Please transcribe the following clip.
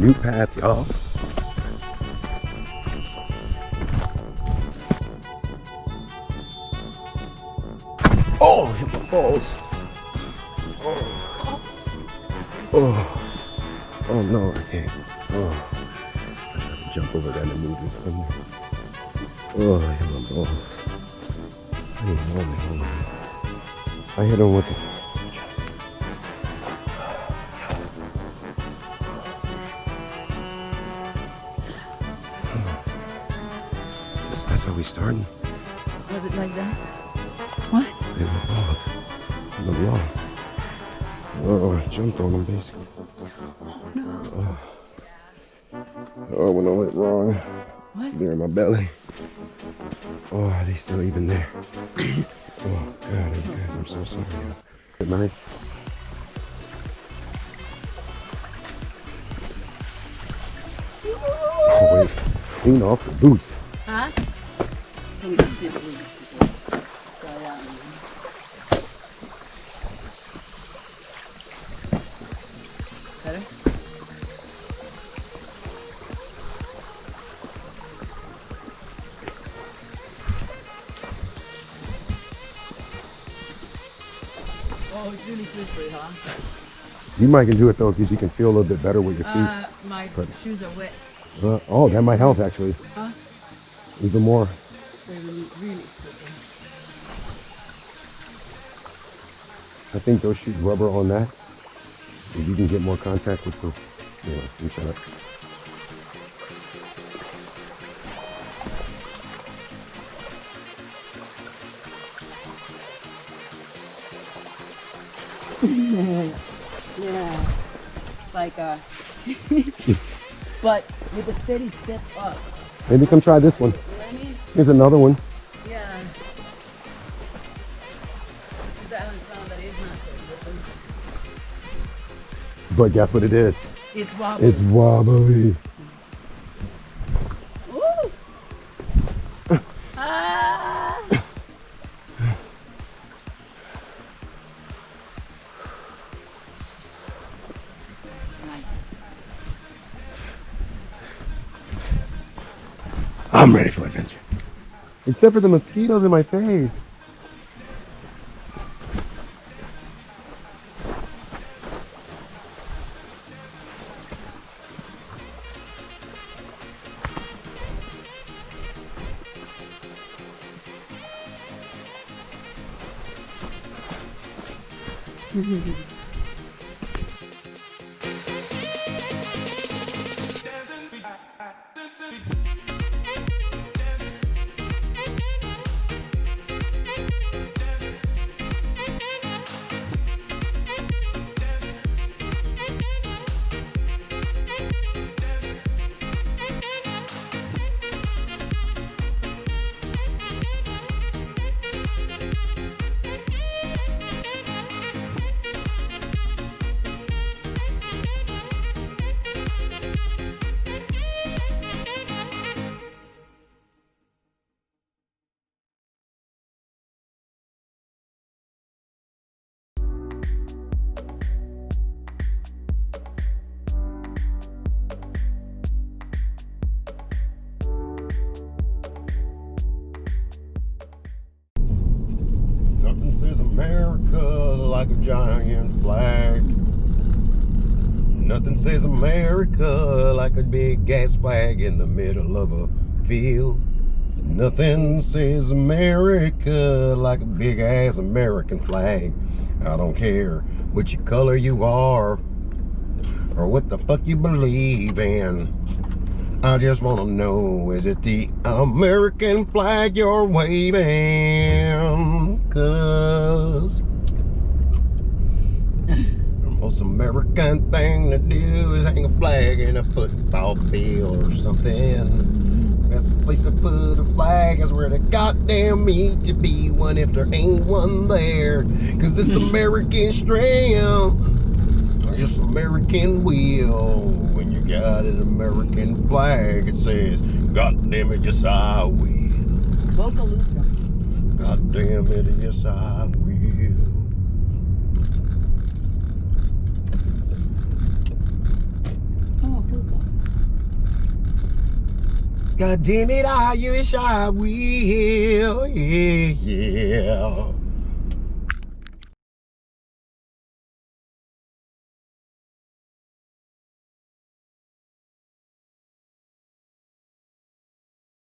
new path, y'all. Oh, hit my balls. Oh no, I can't. Oh, I have to jump over that and move this thing. Oh, I hit my balls. Hold me. I hit him with it. That's how we starting. Was it like that? What? Hit my balls. In the wall. Oh, I jumped on him basically. No. Oh, when I went wrong. What? They're in my belly. Oh, are they still even there? Oh, God, you guys, I'm so sorry. Good night. Oh, wait. Clean off the boots. Huh? Better? Oh, it's really slippery, huh? You might can do it though, because you can feel a little bit better with your feet. My shoes are wet. Oh, that might help actually. Huh? Even more. They're really slippery. I think those shoes rubber on that, so you can get more contact with the, each other. Yeah. Like but with a steady step up. Maybe come try this one. You know what I mean? Here's another one. Yeah. That one sound that is not so slippery. But guess what it is? It's wobbly. It's wobbly. Ooh. Ah. Nice. I'm ready for adventure. Except for the mosquitoes in my face. Nothing says America like a giant flag. Nothing says America like a big gas flag in the middle of a field. Nothing says America like a big ass American flag. I don't care which color you are or what the fuck you believe in. I just want to know, is it the American flag you're waving? 'Cause the most American thing to do is hang a flag in a football field or something. Best place to put a flag is where the goddamn need to be one if there ain't one there. 'Cause this American strength, or just American will. When you got an American flag, it says, God damn it, yes I will. Vocaloosa. God damn it, yes I will. Oh, two songs. God damn it, I wish I will. Yeah, yeah.